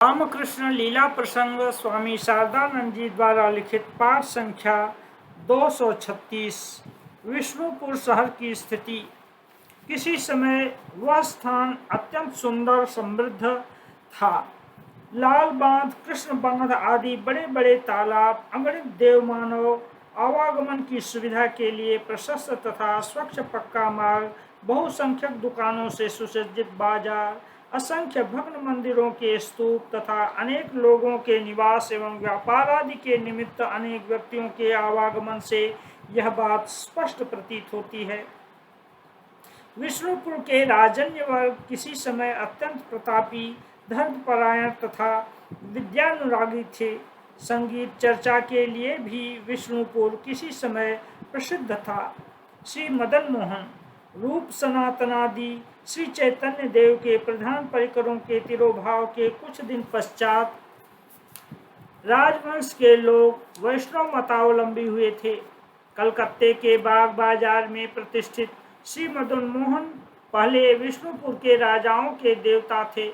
रामकृष्ण लीला प्रसंग स्वामी शारदानंद जी द्वारा लिखित पाठ संख्या 236। विष्णुपुर शहर की स्थिति। किसी समय वह स्थान अत्यंत सुंदर समृद्ध था। लाल बांध, कृष्ण बांध आदि बड़े बड़े तालाब, अगणित देवमानव आवागमन की सुविधा के लिए प्रशस्त तथा स्वच्छ पक्का मार्ग, बहुसंख्यक दुकानों से सुसज्जित बाजार, असंख्य भग्न मंदिरों के स्तूप तथा अनेक लोगों के निवास एवं व्यापार आदि के निमित्त अनेक व्यक्तियों के आवागमन से यह बात स्पष्ट प्रतीत होती है। विष्णुपुर के राजन्य वर्ग किसी समय अत्यंत प्रतापी, धर्मपरायण तथा विद्यानुरागी थे। संगीत चर्चा के लिए भी विष्णुपुर किसी समय प्रसिद्ध था। श्री मदन मोहन, रूप सनातनादि श्री चैतन्य देव के प्रधान परिकरों के तिरोभाव के कुछ दिन पश्चात राजवंश के लोग वैष्णव मतावलंबी हुए थे। कलकत्ते के बाग बाजार में प्रतिष्ठित श्री मदन मोहन पहले विष्णुपुर के राजाओं के देवता थे।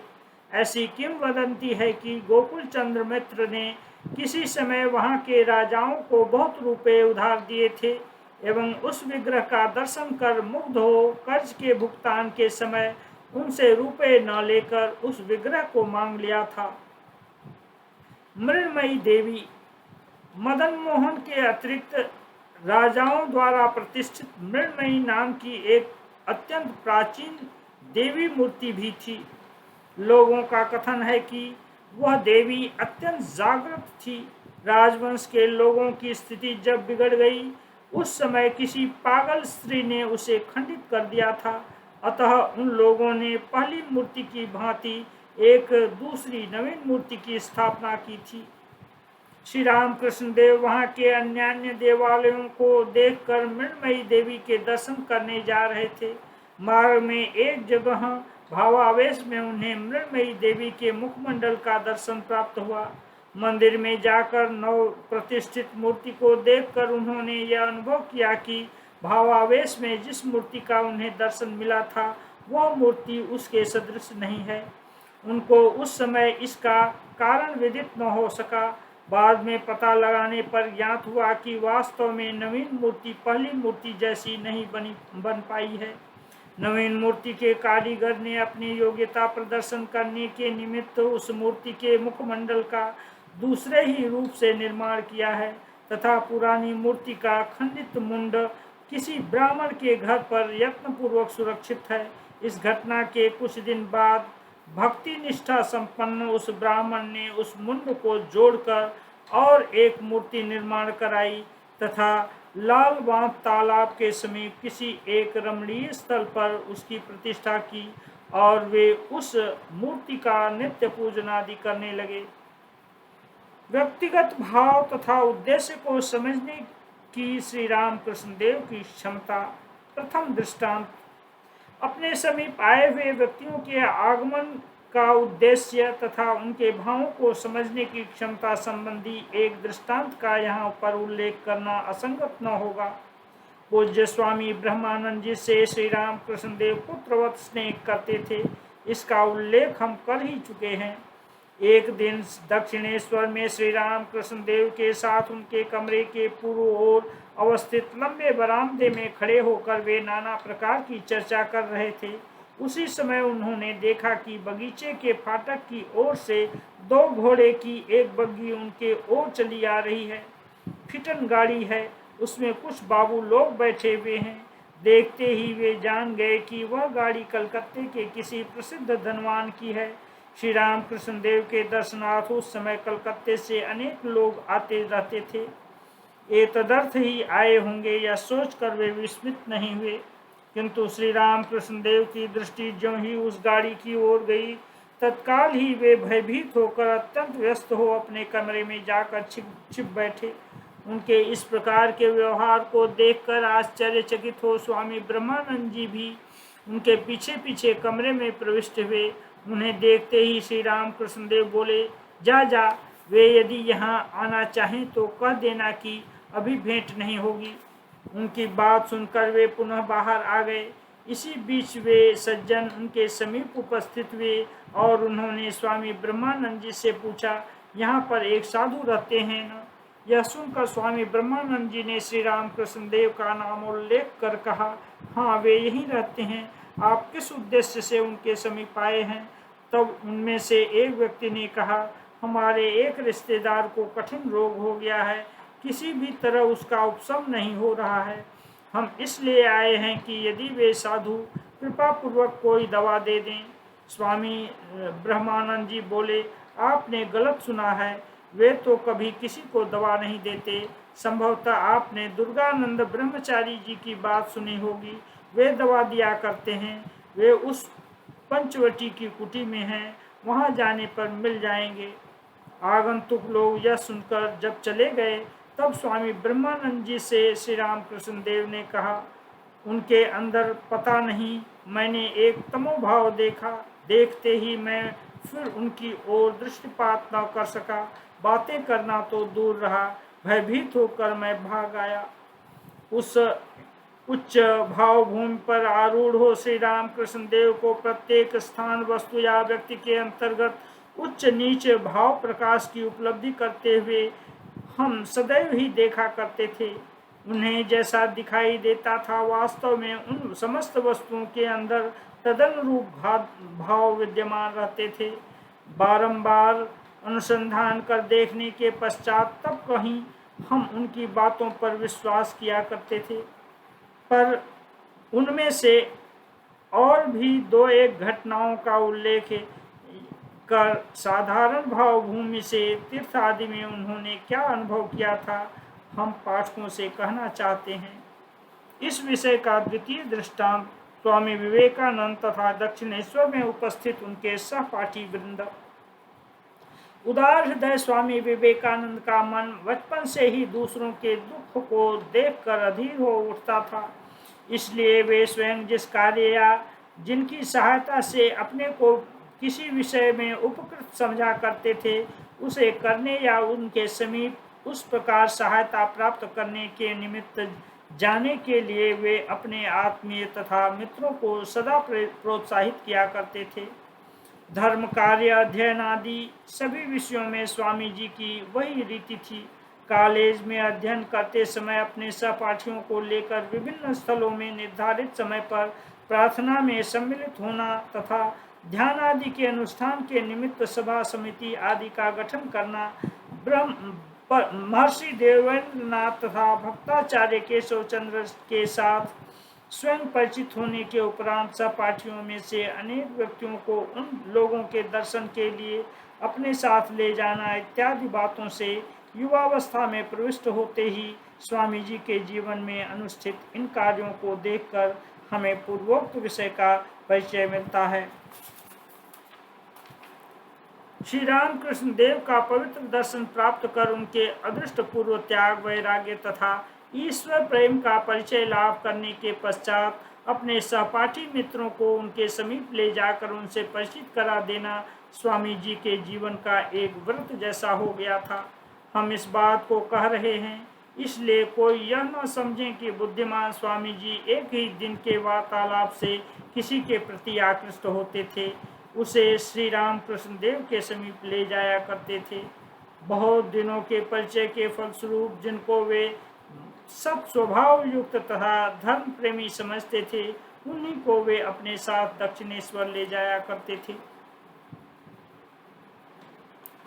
ऐसी किंवदंती है कि गोकुल चंद्र मित्र ने किसी समय वहां के राजाओं को बहुत रुपए उधार दिए थे एवं उस विग्रह का दर्शन कर मुग्ध हो कर्ज के भुगतान के समय उनसे रुपए न लेकर उस विग्रह को मांग लिया था। मृण्मयी देवी, मदन मोहन के अतिरिक्त राजाओं द्वारा प्रतिष्ठित मृण्मयी नाम की एक अत्यंत प्राचीन देवी मूर्ति भी थी। लोगों का कथन है कि वह देवी अत्यंत जागृत थी। राजवंश के लोगों की स्थिति जब बिगड़ गई, उस समय किसी पागल स्त्री ने उसे खंडित कर दिया था। अतः उन लोगों ने पहली मूर्ति की भांति एक दूसरी नवीन मूर्ति की स्थापना की थी। श्री रामकृष्ण देव वहां के अन्यान्य देवालयों को देखकर मृण्मयी देवी के दर्शन करने जा रहे थे। मार्ग में एक जगह भावावेश में उन्हें मृण्मयी देवी के मुखमंडल का दर्शन प्राप्त हुआ। मंदिर में जाकर नव प्रतिष्ठित मूर्ति को देखकर उन्होंने यह अनुभव किया कि भावावेश में जिस मूर्ति का उन्हें दर्शन मिला था वह मूर्ति उसके सदृश नहीं है। उनको उस समय इसका कारण विदित न हो सका। बाद में पता लगाने पर ज्ञात हुआ कि वास्तव में नवीन मूर्ति पहली मूर्ति जैसी नहीं बन पाई है। नवीन मूर्ति के कारीगर ने अपनी योग्यता प्रदर्शन करने के निमित्त उस मूर्ति के मुखमंडल का दूसरे ही रूप से निर्माण किया है तथा पुरानी मूर्ति का खंडित मुंड किसी ब्राह्मण के घर पर यत्नपूर्वक सुरक्षित है। इस घटना के कुछ दिन बाद भक्ति निष्ठा संपन्न उस ब्राह्मण ने उस मुंड को जोड़कर और एक मूर्ति निर्माण कराई तथा लाल बांध तालाब के समीप किसी एक रमणीय स्थल पर उसकी प्रतिष्ठा की और वे उस मूर्ति का नित्य पूजन आदि करने लगे। व्यक्तिगत भाव तथा उद्देश्य को समझने की श्री रामकृष्ण देव की क्षमता। प्रथम दृष्टांत, अपने समीप आए हुए व्यक्तियों के आगमन का उद्देश्य तथा उनके भावों को समझने की क्षमता संबंधी एक दृष्टांत का यहाँ पर उल्लेख करना असंगत न होगा। पूज्य स्वामी ब्रह्मानंद जी से श्री रामकृष्ण देव पुत्रवत स्नेह करते थे, इसका उल्लेख हम कर ही चुके हैं। एक दिन दक्षिणेश्वर में श्री रामकृष्ण देव के साथ उनके कमरे के पूर्व ओर अवस्थित लंबे बरामदे में खड़े होकर वे नाना प्रकार की चर्चा कर रहे थे। उसी समय उन्होंने देखा कि बगीचे के फाटक की ओर से दो घोड़े की एक बग्गी उनके ओर चली आ रही है। फिटन गाड़ी है, उसमें कुछ बाबू लोग बैठे हुए हैं। देखते ही वे जान गए कि वह गाड़ी कलकत्ते के किसी प्रसिद्ध धनवान की है। श्री रामकृष्ण देव के दर्शनार्थ उस समय कलकत्ते से अनेक लोग आते रहते थे। ये तदर्थ ही आए होंगे यह सोचकर वे विस्मित नहीं हुए, किंतु श्री रामकृष्ण देव की दृष्टि ज्यों ही उस गाड़ी की ओर गई, तत्काल ही वे भयभीत होकर अत्यंत व्यस्त हो अपने कमरे में जाकर छिप बैठे। उनके इस प्रकार के व्यवहार को देखकर आश्चर्यचकित हो स्वामी ब्रह्मानंद जी भी उनके पीछे पीछे कमरे में प्रविष्ट हुए। उन्हें देखते ही श्री रामकृष्ण देव बोले, जा वे यदि यहाँ आना चाहें तो कह देना कि अभी भेंट नहीं होगी। उनकी बात सुनकर वे पुनः बाहर आ गए। इसी बीच वे सज्जन उनके समीप उपस्थित हुए और उन्होंने स्वामी ब्रह्मानंद जी से पूछा, यहाँ पर एक साधु रहते हैं न? यह सुनकर स्वामी ब्रह्मानंद जी ने श्री रामकृष्ण देव का नाम उल्लेख कर कहा, हाँ वे यहीं रहते हैं। आप किस उद्देश्य से उनके समीप आए हैं? तब उनमें से एक व्यक्ति ने कहा, हमारे एक रिश्तेदार को कठिन रोग हो गया है, किसी भी तरह उसका उपशम नहीं हो रहा है। हम इसलिए आए हैं कि यदि वे साधु कृपा पूर्वक कोई दवा दे दें। स्वामी ब्रह्मानंद जी बोले, आपने गलत सुना है, वे तो कभी किसी को दवा नहीं देते। संभवतः आपने दुर्गानंद ब्रह्मचारी जी की बात सुनी होगी, वे दवा दिया करते हैं। वे उस पंचवटी की कुटी में हैं, वहां जाने पर मिल जाएंगे। आगंतुक लोग यह सुनकर जब चले गए, तब स्वामी ब्रह्मानंद जी से श्री रामकृष्ण देव ने कहा, उनके अंदर पता नहीं मैंने एक तमोभाव देखा। देखते ही मैं फिर उनकी ओर दृष्टिपात न कर सका। बातें करना तो दूर रहा, भयभीत होकर मैं भाग आया। उस उच्च भाव भूमि पर आरूढ़ हो श्री रामकृष्ण देव को प्रत्येक स्थान, वस्तु या व्यक्ति के अंतर्गत उच्च नीच भाव प्रकाश की उपलब्धि करते हुए हम सदैव ही देखा करते थे। उन्हें जैसा दिखाई देता था, वास्तव में उन समस्त वस्तुओं के अंदर तदनुरूप भाव विद्यमान रहते थे। बारंबार अनुसंधान कर देखने के पश्चात तब कहीं हम उनकी बातों पर विश्वास किया करते थे। पर उनमें से और भी दो एक घटनाओं का उल्लेख कर साधारण भाव भूमि से तीर्थ आदि में उन्होंने क्या अनुभव किया था, हम पाठकों से कहना चाहते हैं। इस विषय का द्वितीय दृष्टांत स्वामी विवेकानंद तथा दक्षिणेश्वर में उपस्थित उनके सहपाठी वृंद। उदार हृदय स्वामी विवेकानंद का मन बचपन से ही दूसरों के दुख को देखकर अधीर हो उठता था। इसलिए वे स्वयं जिस कार्य या जिनकी सहायता से अपने को किसी विषय में उपकृत समझा करते थे, उसे करने या उनके समीप उस प्रकार सहायता प्राप्त करने के निमित्त जाने के लिए वे अपने आत्मीय तथा मित्रों को सदा प्रोत्साहित किया करते थे। धर्म कार्य, अध्ययन आदि सभी विषयों में स्वामी जी की वही रीति थी। कॉलेज में अध्ययन करते समय अपने सहपाठियों को लेकर विभिन्न स्थलों में निर्धारित समय पर प्रार्थना में सम्मिलित होना तथा ध्यान आदि के अनुष्ठान के निमित्त सभा समिति आदि का गठन करना, महर्षि देवेंद्रनाथ तथा भक्ताचार्य केशव चंद्र के साथ स्वयं परिचित होने के उपरांत सहपाठियों में से अनेक व्यक्तियों को उन लोगों के दर्शन के लिए अपने साथ ले जाना इत्यादि बातों से युवावस्था में प्रविष्ट होते ही स्वामी जी के जीवन में अनुष्ठित इन कार्यों को देखकर हमें पूर्वोक्त विषय का परिचय मिलता है। श्री रामकृष्ण देव का पवित्र दर्शन प्राप्त कर उनके अदृष्ट पूर्व त्याग, वैराग्य तथा ईश्वर प्रेम का परिचय लाभ करने के पश्चात अपने सहपाठी मित्रों को उनके समीप ले जाकर उनसे परिचित करा देना स्वामी जी के जीवन का एक व्रत जैसा हो गया था। हम इस बात को कह रहे हैं इसलिए कोई यह न समझें कि बुद्धिमान स्वामी जी एक ही दिन के वार्तालाप से किसी के प्रति आकृष्ट होते थे। उसे श्री रामकृष्ण देव के समीप ले जाया करते थे। बहुत दिनों के परिचय के फलस्वरूप जिनको वे सत स्वभाव युक्त तथा धर्म प्रेमी समझते थे, उन्हीं को वे अपने साथ दक्षिणेश्वर ले जाया करते थे।